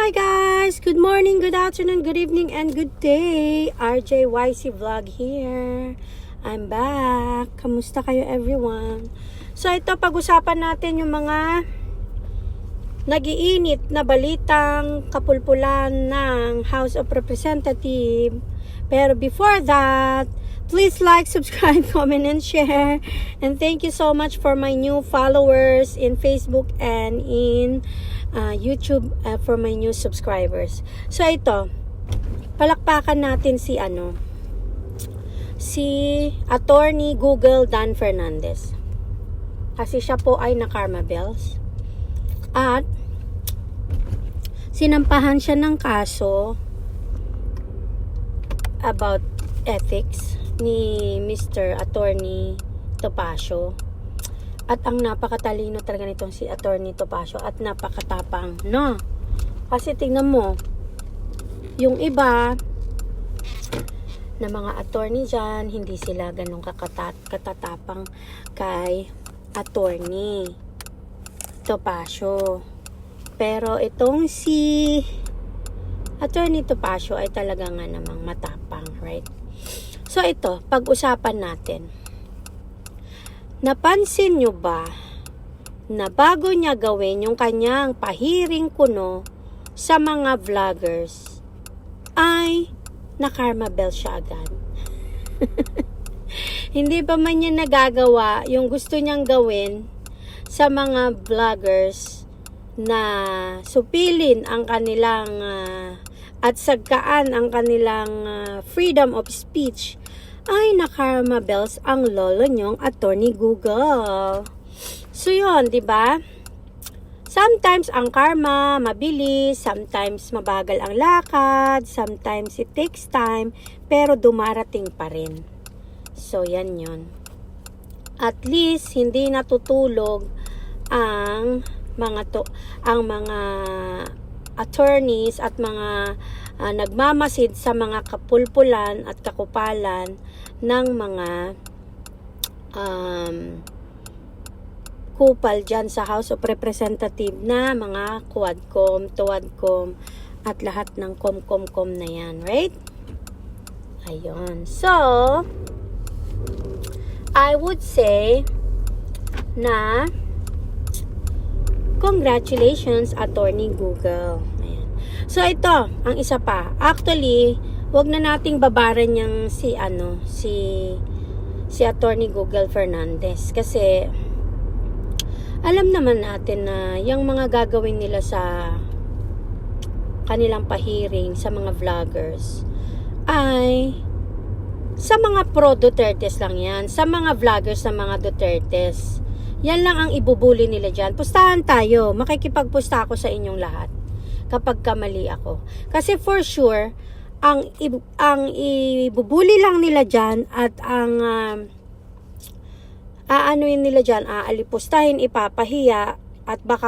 Hi guys! Good morning, good afternoon, good evening, and good day! RJYC Vlog here. I'm back. Kamusta kayo everyone? So ito, pag-usapan natin yung mga nagiinit na balitang kapulpulan ng House of Representatives. Pero before that, please like, subscribe, comment, and share. And thank you so much for my new followers in Facebook and in YouTube, for my new subscribers. So ito, palakpakan natin si Attorney Google Dan Fernandez. Kasi siya po ay na Karma Bells. At sinampahan siya ng kaso about ethics ni Mr. Attorney Topacio. At ang napakatalino talaga nitong si Attorney Topacio at napakatapang, no? Kasi tingnan mo, yung iba na mga attorney dyan, hindi sila ganun katatapang kay Attorney Topacio. Pero itong si Attorney Topacio ay talaga nga namang matapang, right? So ito, pag-usapan natin. Napansin nyo ba na bago niya gawin yung kanyang pahiring kuno sa mga vloggers ay na-karma bell siya agad? Hindi pa man niya nagagawa yung gusto niyang gawin sa mga vloggers na supilin ang kanilang at sagkaan ang kanilang freedom of speech, ay na-karma bells ang lolo nyong Attorney Google. So yun, di ba? Sometimes ang karma mabilis, sometimes mabagal ang lakad, sometimes it takes time, pero dumarating pa rin. So yan yun. At least hindi natutulog ang mga attorneys at mga nagmamasid sa mga kapulpulan at kakupalan ng mga kupal dyan sa House of Representatives na mga quadcom, tuwadcom at lahat ng com na yan, right? Ayun. So, I would say na congratulations, Attorney Google. Ayan. So ito, ang isa pa. Actually, wag na nating babaran yung si Attorney Google Fernandez kasi alam naman natin na yung mga gagawin nila sa kanilang pahiring sa mga vloggers ay sa mga pro Dutertes lang yan. Sa mga vloggers sa mga Dutertes. Yan lang ang ibubuli nila dyan. Pustahan tayo. Makikipagpusta ako sa inyong lahat kapag kamali ako. Kasi for sure, ang ibubuli lang nila dyan at ang aanuin nila dyan, aalipustahin, ipapahiya at baka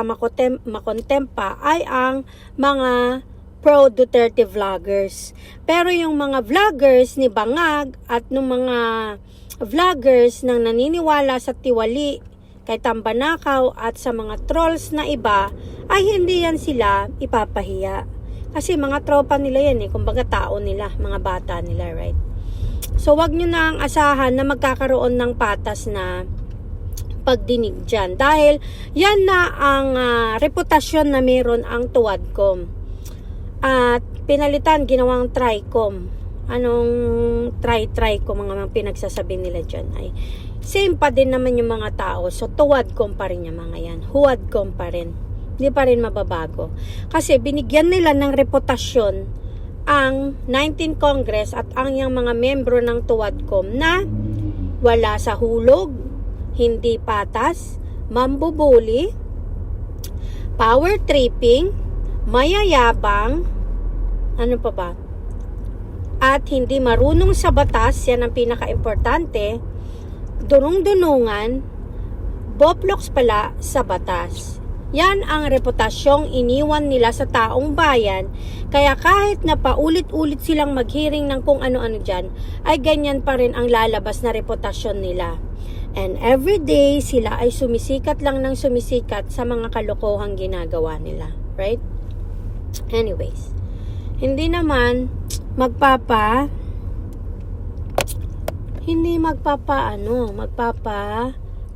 makontempa ay ang mga pro-Duterte vloggers. Pero yung mga vloggers ni Bangag at ng mga vloggers nang naniniwala sa tiwali kay Tambanakaw at sa mga trolls na iba ay hindi yan sila ipapahiya. Kasi mga tropa nila yan kumbaga tao nila, mga bata nila, right? So wag nyo na ang asahan na magkakaroon ng patas na pagdinig dyan. Dahil yan na ang reputasyon na meron ang tuwadcom. At pinalitan, ginawang tricom. Anong try-ko mga pinagsasabi nila dyan ay same pa din naman yung mga tao. So tuwadcom pa rin yung mga yan. Huwadcom pa rin. Hindi pa rin mababago. Kasi binigyan nila ng reputasyon ang 19th Congress at ang yung mga membro ng tuwadcom na wala sa hulog, hindi patas, mambubuli, power tripping, mayayabang, ano pa ba? At hindi marunong sa batas, yan ang pinaka-importante, dunong-dunungan, boploks pala sa batas. Yan ang reputasyong iniwan nila sa taong bayan, kaya kahit na paulit-ulit silang maghiring ng kung ano-ano dyan, ay ganyan pa rin ang lalabas na reputasyon nila. And every day, sila ay sumisikat lang ng sumisikat sa mga kalokohang ginagawa nila. Right? Anyways, hindi naman magpapa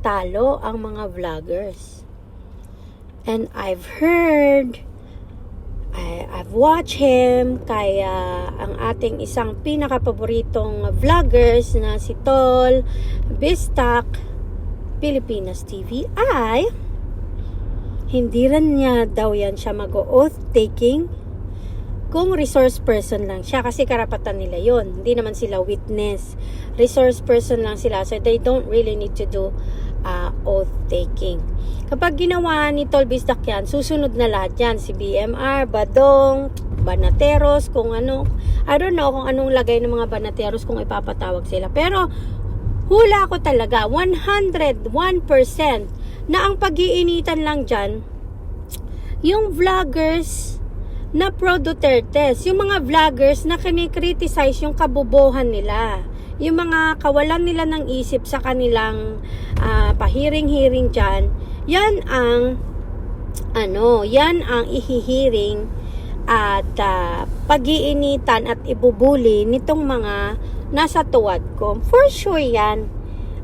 talo ang mga vloggers. And I've watched him, kaya ang ating isang pinakapaboritong vloggers na si Tol Bistak Pilipinas TV ay hindi rin niya daw yan siya mag-oath taking kung resource person lang siya, kasi karapatan nila yon. Hindi naman sila witness, resource person lang sila, so they don't really need to do oath taking. Kapag ginawa ni Tol Bistak yan, susunod na lahat yan, si BMR, Badong, Banateros, kung ano, I don't know kung anong lagay ng mga Banateros kung ipapatawag sila, pero hula ko talaga 101% na ang pag-iinitan lang dyan yung vloggers na pro Dutertes, yung mga vloggers na kinikriticize yung kabobohan nila, yung mga kawalan nila ng isip sa kanilang pahiring-hiring dyan. Yan ang ihihiring at pag-iinitan at ibubuli nitong mga nasa tuwad ko. For sure yan.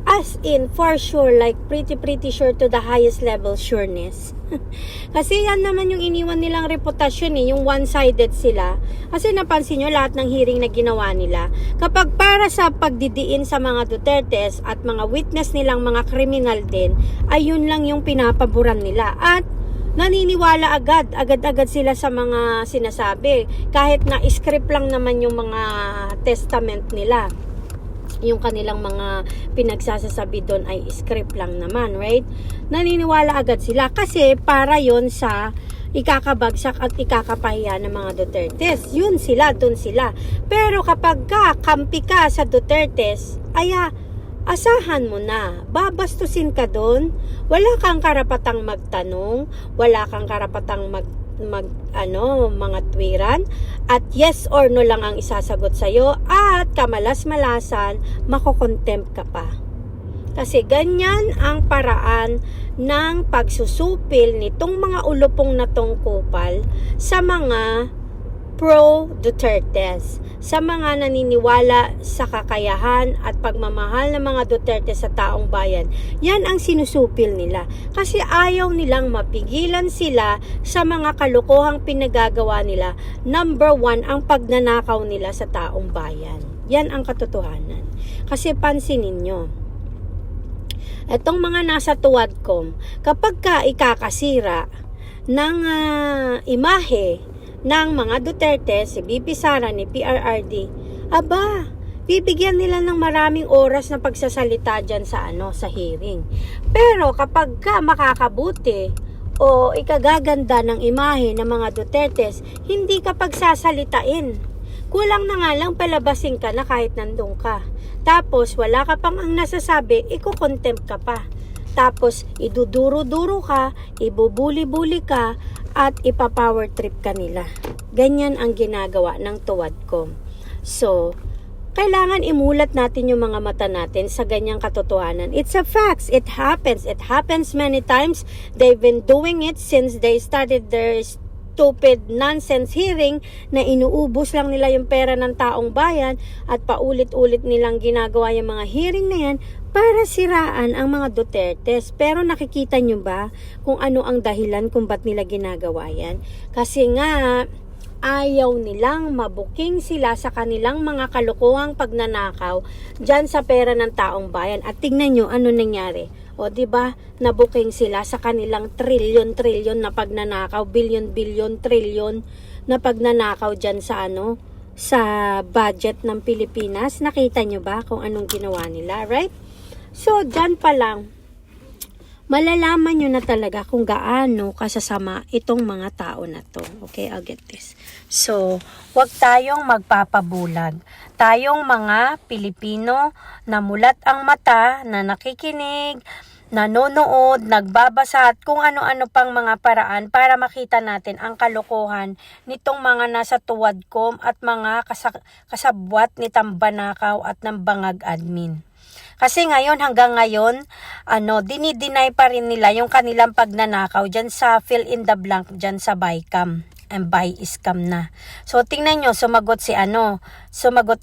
As in, for sure, like pretty sure to the highest level sureness. Kasi yan naman yung iniwan nilang reputasyon yung one-sided sila. Kasi napansin nyo lahat ng hearing na ginawa nila. Kapag para sa pagdidiin sa mga Dutertes at mga witness nilang mga kriminal din, ayun lang yung pinapaboran nila. At naniniwala agad sila sa mga sinasabi. Kahit na script lang naman yung mga testament nila. Yung kanilang mga pinagsasasabi doon ay script lang naman, right? Naniniwala agad sila kasi para yon sa ikakabagsak at ikakapahiya ng mga Dutertes. Yun sila, doon sila. Pero kapag kampi ka sa Dutertes, asahan mo na, babastusin ka doon, wala kang karapatang magtanong, wala kang karapatang mga twiran, at yes or no lang ang isasagot sa'yo, at kamalas-malasan, makokontempt ka pa. Kasi ganyan ang paraan ng pagsusupil nitong mga ulupong na tungkupal sa mga pro-Dutertes, sa mga naniniwala sa kakayahan at pagmamahal ng mga Duterte sa taong bayan. Yan ang sinusupil nila. Kasi ayaw nilang mapigilan sila sa mga kalokohang pinagagawa nila. Number 1, ang pagnanakaw nila sa taong bayan. Yan ang katotohanan. Kasi pansinin nyo, etong mga nasa tuwadkom, kapag ikakasira ng imahe ng mga Duterte, si BP Sara, ni PRRD, bibigyan nila ng maraming oras na pagsasalita dyan sa hearing. Pero kapag makakabuti o ikagaganda ng imahe ng mga Dutertes, hindi ka pagsasalitain. Kulang na nga lang palabasin ka na kahit nandun ka. Tapos wala ka pang ang nasasabi, iko-contempt ka pa. Tapos iduduro-duro ka, ibubuli-buli ka, at ipapower trip ka nila. Ganyan ang ginagawa ng tuwadkom. So, kailangan imulat natin yung mga mata natin sa ganyang katotohanan. It's a fact. It happens. It happens many times. They've been doing it since they started their stupid nonsense hearing na inuubos lang nila yung pera ng taong bayan at paulit-ulit nilang ginagawa yung mga hearing na yan para siraan ang mga Dutertes. Pero nakikita nyo ba kung ano ang dahilan kung ba't nila ginagawa yan? Kasi nga, ayaw nilang mabuking sila sa kanilang mga kalokohang pagnanakaw dyan sa pera ng taong bayan. At tingnan nyo ano nangyari. O diba, nabuking sila sa kanilang trilyon na pagnanakaw, bilyon, trilyon na pagnanakaw dyan sa sa budget ng Pilipinas. Nakita nyo ba kung anong ginawa nila, right? So, dyan pa lang, malalaman nyo na talaga kung gaano kasasama itong mga tao na to. Okay, I'll get this. So, wag tayong magpapabulag. Tayong mga Pilipino na mulat ang mata, na nakikinig, nanonood, nagbabasa at kung ano-ano pang mga paraan para makita natin ang kalokohan nitong mga nasa tuwadkom at mga kasabwat ni Tambanakaw at ng Bangag Admin. Kasi hanggang ngayon, dinideny pa rin nila yung kanilang pagnanakaw dyan sa fill in the blank dyan sa BICAM. and buy scam na. So, tingnan nyo, sumagot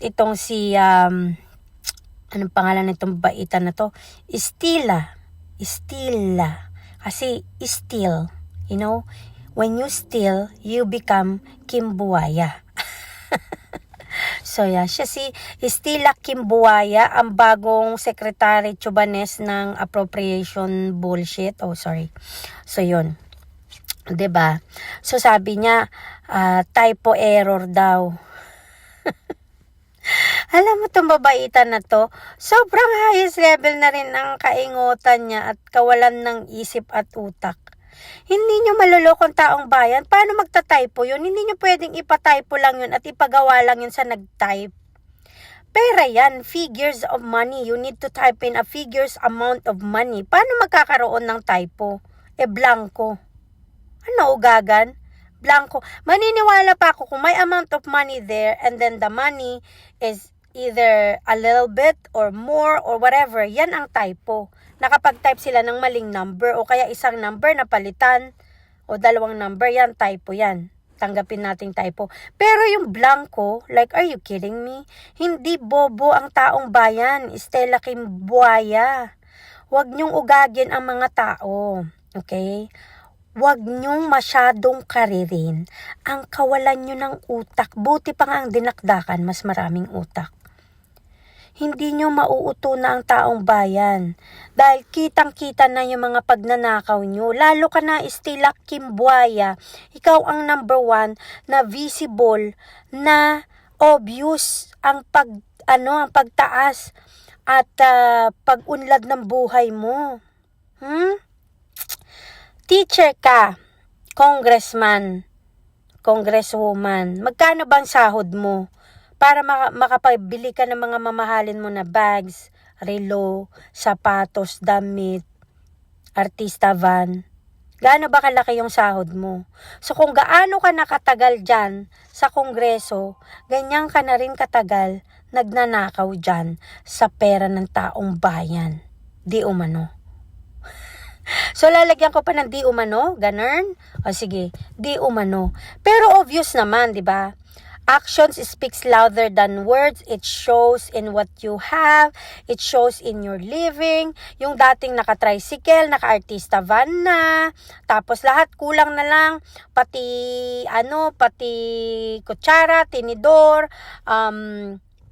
itong si, anong pangalan nitong baitan na to? Stila. Kasi, steal, when you steal, you become Kim Buaya. So, siya si Stila Kim Buaya, ang bagong Secretary Chubanes ng appropriation bullshit. Oh, sorry. So, yun. 'Di ba? So, sabi niya, typo error daw. Alam mo itong babaitan na to, sobrang highest level na rin ang kaingutan niya at kawalan ng isip at utak. Hindi nyo malulokong taong bayan. Paano magta-typo yun? Hindi nyo pwedeng ipa-typo lang yun at ipagawa lang yun sa nag-type. Pera yan, figures of money. You need to type in a figures amount of money. Paano magkakaroon ng typo? Blanco. Ano, ugagan? Blanco. Maniniwala pa ako kung may amount of money there and then the money is either a little bit or more or whatever. Yan ang typo. Nakapag-type sila ng maling number o kaya isang number na palitan o dalawang number, yan, typo yan. Tanggapin nating typo. Pero yung blanco, like, are you kidding me? Hindi bobo ang taong bayan. Stella Kim Buaya. Huwag niyong ugagin ang mga tao. Okay? Huwag niyong masyadong karirin ang kawalan niyo ng utak. Buti pa nga ang dinakdakan, mas maraming utak. Hindi nyo mauuto na ang taong bayan. Dahil kitang-kita na yung mga pagnanakaw nyo. Lalo ka na, Stella Kim Buaya. Ikaw ang number 1 na visible, na obvious ang pagtaas at pag-unlad ng buhay mo. Teacher ka, congressman, congresswoman. Magkano bang sahod mo? Para makapabili ka ng mga mamahalin mo na bags, relo, sapatos, damit, artista van. Gaano ba kalaki yung sahod mo? So kung gaano ka nakatagal dyan sa kongreso, ganyan ka na rin katagal nagnanakaw dyan sa pera ng taong bayan. Di umano. So lalagyan ko pa ng di umano, ganun? O sige, di umano. Pero obvious naman, di ba? Actions speaks louder than words. It shows in what you have. It shows in your living. Yung dating naka-tricycle, naka-artista van na. Tapos lahat kulang na lang. Pati kutsara, tinidor,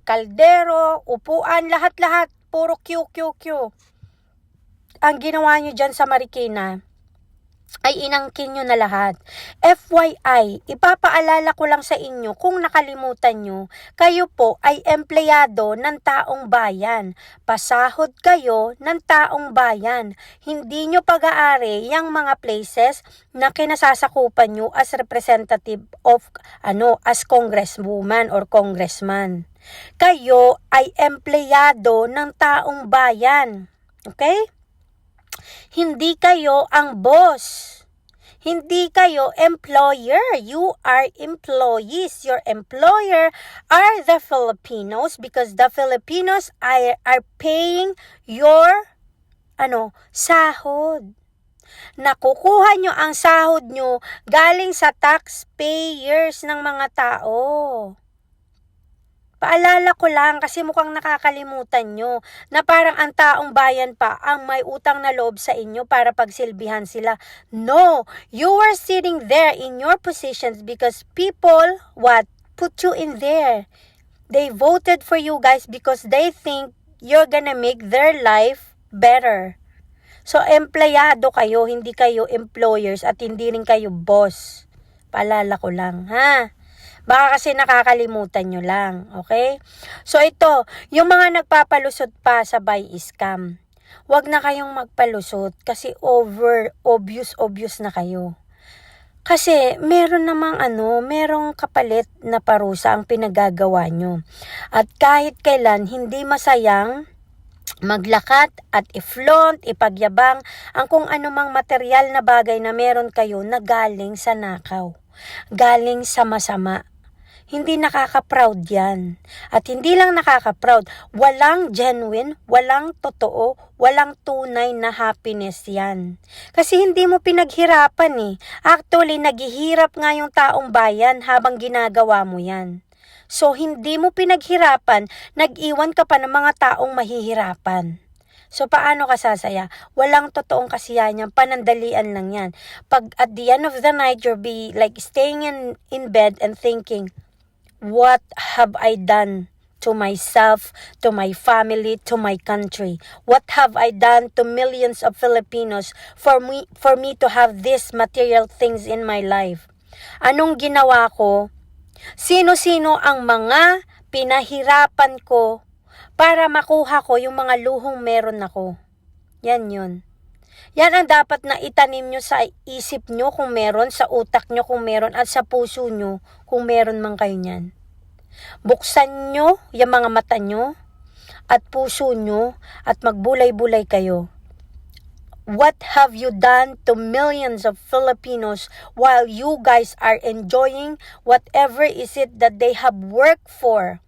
kaldero, upuan, lahat-lahat. Puro Q. Ang ginawa nyo dyan sa Marikina ay inangkin nyo na lahat. FYI, ipapaalala ko lang sa inyo kung nakalimutan nyo, kayo po ay empleyado ng taong bayan. Pasahod kayo ng taong bayan. Hindi nyo pag-aari yung mga places na kinasasakupan nyo as representative of, as congresswoman or congressman. Kayo ay empleyado ng taong bayan. Okay? Hindi kayo ang boss. Hindi kayo employer. You are employees. Your employer are the Filipinos because the Filipinos are paying your sahod. Nakukuha nyo ang sahod nyo galing sa taxpayers ng mga tao. Paalala ko lang kasi mukhang nakakalimutan nyo na parang ang taong bayan pa ang may utang na loob sa inyo para pagsilbihan sila. No, you were sitting there in your positions because people, put you in there. They voted for you guys because they think you're gonna make their life better. So, empleyado kayo, hindi kayo employers at hindi rin kayo boss. Paalala ko lang, ha? Baka kasi nakakalimutan nyo lang, okay? So ito, yung mga nagpapalusot pa sa buy scam, wag na kayong magpalusot kasi obvious na kayo. Kasi meron merong kapalit na parusa ang pinagagawa nyo. At kahit kailan, hindi masayang maglakat at i-flaunt, ipagyabang ang kung anumang material na bagay na meron kayo na galing sa nakaw, galing sa masama. Hindi nakaka-proud yan. At hindi lang nakaka-proud, walang genuine, walang totoo, walang tunay na happiness yan. Kasi hindi mo pinaghirapan eh. Actually, naghihirap nga yung taong bayan habang ginagawa mo yan. So, hindi mo pinaghirapan, nag-iwan ka pa ng mga taong mahihirapan. So, paano ka sasaya? Walang totoong kasiyahan yan. Panandalian lang yan. Pag at the end of the night, you'll be like staying in bed and thinking, what have I done to myself, to my family, to my country? What have I done to millions of Filipinos for me to have these material things in my life? Anong ginawa ko? Sino-sino ang mga pinahirapan ko para makuha ko yung mga luhong meron ako? Yan yun. Yan ang dapat na itanim nyo sa isip nyo kung meron, sa utak nyo kung meron, at sa puso nyo kung meron man kayo niyan. Buksan nyo yung mga mata nyo at puso nyo at magbulay-bulay kayo. What have you done to millions of Filipinos while you guys are enjoying whatever is it that they have worked for?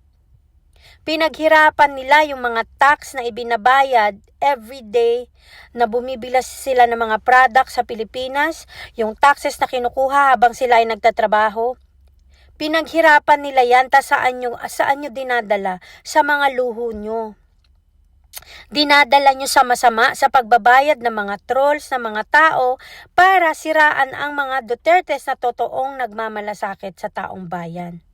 Pinaghirapan nila yung mga tax na ibinabayad every day na bumibilas sila ng mga products sa Pilipinas, yung taxes na kinukuha habang sila ay nagtatrabaho. Pinaghirapan nila yan, saan nyo dinadala? Sa mga luho nyo. Dinadala nyo sa masama, sa pagbabayad ng mga trolls, ng mga tao, para siraan ang mga Dutertes na totoong nagmamalasakit sa taong bayan.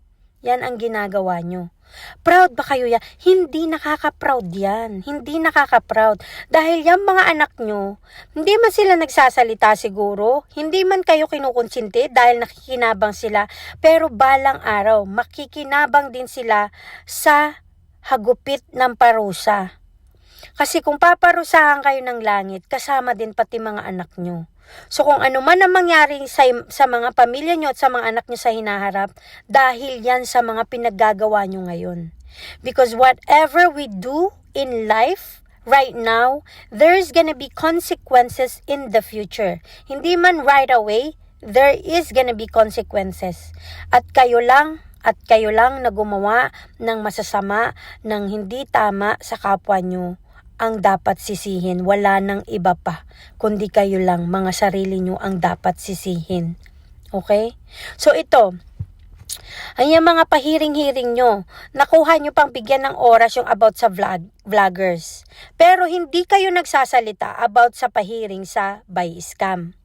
Yan ang ginagawa nyo. Proud ba kayo yan? Hindi nakaka-proud yan. Hindi nakaka-proud. Dahil yung mga anak nyo, hindi man sila nagsasalita siguro, hindi man kayo kinukonsinte dahil nakikinabang sila, pero balang araw, makikinabang din sila sa hagupit ng parusa. Kasi kung paparusahan kayo ng langit, kasama din pati mga anak nyo. So kung ano man ang mangyari sa mga pamilya nyo at sa mga anak nyo sa hinaharap, dahil yan sa mga pinaggagawa nyo ngayon. Because whatever we do in life right now, there's gonna be consequences in the future. Hindi man right away, there is gonna be consequences. At kayo lang na gumawa ng masasama, ng hindi tama sa kapwa nyo, ang dapat sisihin. Wala nang iba pa, kundi kayo lang, mga sarili nyo ang dapat sisihin. Okay? So ito, ay mga pahiring-hiring nyo, nakuha nyo pang bigyan ng oras yung about sa vloggers. Pero hindi kayo nagsasalita about sa pahiring sa buy scam.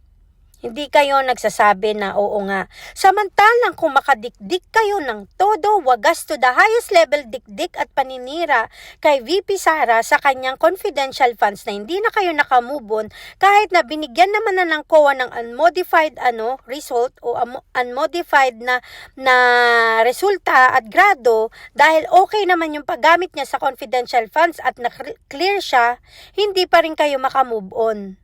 Hindi kayo nagsasabi na oo nga. Samantalang kung makadikdik kayo ng todo, wagas to the highest level dikdik at paninira kay VP Sara sa kanyang confidential funds na hindi na kayo nakamove on, kahit na binigyan naman na ng COA ng unmodified result o unmodified na resulta at grado, dahil okay naman yung paggamit niya sa confidential funds at na-clear siya, hindi pa rin kayo makamove on.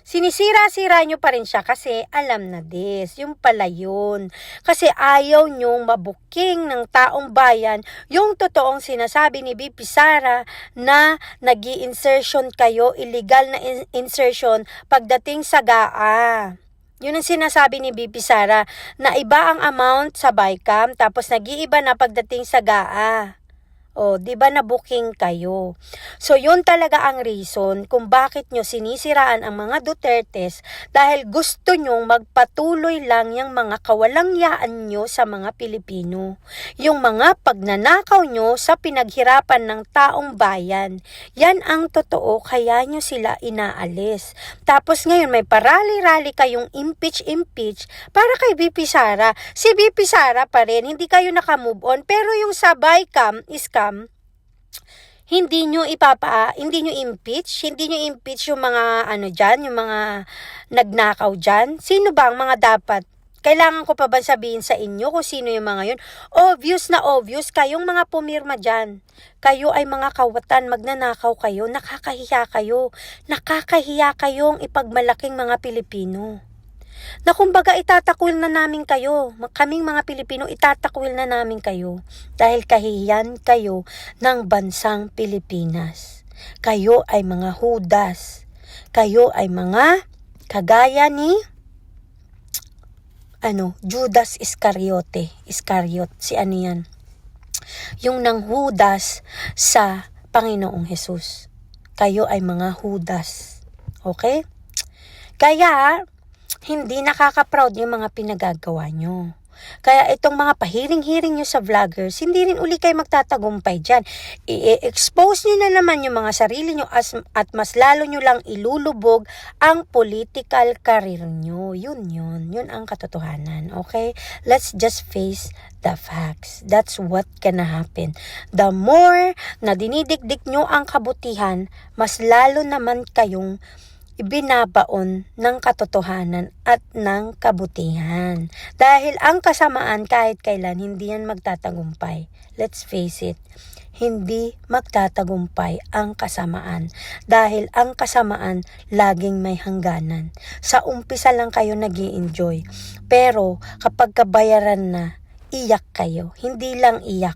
Sinisira-sira nyo pa rin siya kasi alam na this, yung pala yun. Kasi ayaw nyong mabuking ng taong bayan yung totoong sinasabi ni VP Sara na nag-i-insertion kayo, illegal na insertion pagdating sa GAA. Yun ang sinasabi ni VP Sara, na iba ang amount sa BICAM tapos nag-iiba na pagdating sa GAA. O, di ba na-booking kayo? So, yun talaga ang reason kung bakit nyo sinisiraan ang mga Dutertes, dahil gusto nyong magpatuloy lang yung mga kawalangyaan nyo sa mga Pilipino. Yung mga pagnanakaw nyo sa pinaghirapan ng taong bayan. Yan ang totoo, kaya nyo sila inaalis. Tapos ngayon may parali-rali kayong impeach para kay VP Sara. Si VP Sara pa rin, hindi kayo nakamove on, pero yung sa BICAM, hindi nyo impeach yung mga dyan, yung mga nagnakaw dyan. Sino ba ang mga dapat? Kailangan ko pa ba sabihin sa inyo kung sino yung mga yun? Obvious na obvious, kayong mga pumirma dyan. Kayo ay mga kawatan, magnanakaw kayo, nakakahiya kayong ipagmalaking mga Pilipino. Na kumbaga itatakwil na namin kayo. Kaming mga Pilipino, itatakwil na namin kayo. Dahil kahiyan kayo ng bansang Pilipinas. Kayo ay mga Judas. Kayo ay mga kagaya ni Judas Iscariot, si ano yan? Yung nanghudas sa Panginoong Hesus. Kayo ay mga Judas. Okay? Kaya, hindi nakaka-proud yung mga pinagagawa nyo. Kaya itong mga pahiring-hiring nyo sa vloggers, hindi rin uli kayo magtatagumpay dyan. I-expose nyo na naman yung mga sarili nyo at mas lalo nyo lang ilulubog ang political career nyo. Yun ang katotohanan. Okay? Let's just face the facts. That's what gonna happen. The more na dinidikdik nyo ang kabutihan, mas lalo naman kayong ibinabaon ng katotohanan at ng kabutihan. Dahil ang kasamaan kahit kailan hindi yan magtatagumpay. Let's face it, hindi magtatagumpay ang kasamaan. Dahil ang kasamaan laging may hangganan. Sa umpisa lang kayo nag-i-enjoy. Pero kapag kabayaran na, iyak kayo. Hindi lang iyak,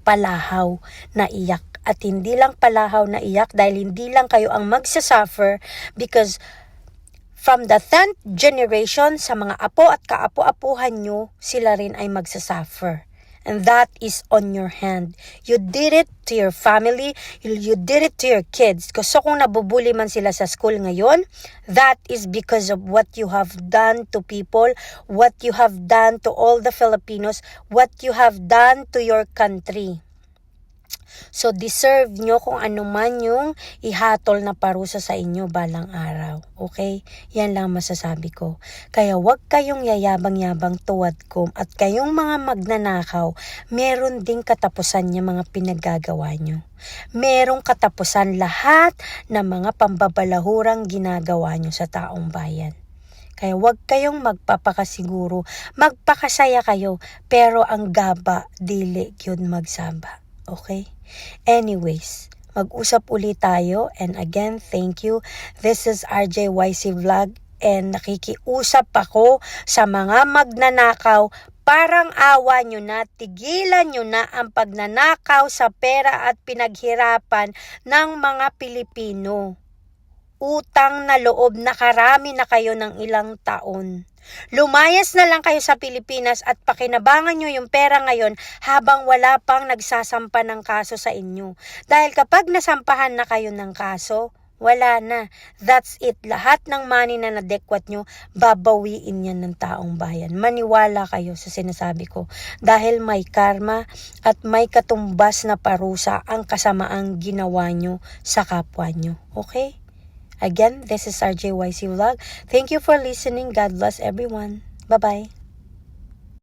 palahaw na iyak. At hindi lang palahaw na iyak dahil hindi lang kayo ang magsasuffer because from the 10th generation sa mga apo at kaapo-apuhan nyo, sila rin ay magsasuffer. And that is on your hand. You did it to your family. You did it to your kids. So kung nabubuli man sila sa school ngayon, that is because of what you have done to people, what you have done to all the Filipinos, what you have done to your country. So, deserve nyo kung ano man yung ihatol na parusa sa inyo balang araw. Okay? Yan lang masasabi ko. Kaya wag kayong yayabang-yabang tuwad ko at kayong mga magnanakaw, meron ding katapusan niya mga pinaggagawa nyo. Merong katapusan lahat ng mga pambabalahurang ginagawa nyo sa taong bayan. Kaya wag kayong magpapakasiguro, magpakasaya kayo, pero ang gaba, dili yun magsaba. Okay? Anyways, mag-usap ulit tayo. And again, thank you. This is RJYC Vlog. And nakikiusap ako sa mga magnanakaw. Parang awa nyo na, tigilan nyo na ang pagnanakaw sa pera at pinaghirapan ng mga Pilipino. Utang na loob, nakarami na kayo ng ilang taon. Lumayas na lang kayo sa Pilipinas at pakinabangan nyo yung pera ngayon habang wala pang nagsasampa ng kaso sa inyo. Dahil kapag nasampahan na kayo ng kaso, wala na. That's it. Lahat ng money na nadekwat nyo, babawiin yan ng taong bayan. Maniwala kayo sa sinasabi ko. Dahil may karma at may katumbas na parusa ang kasamaang ginawa nyo sa kapwa nyo. Okay? Again, this is RJYC Vlog. Thank you for listening. God bless everyone. Bye-bye.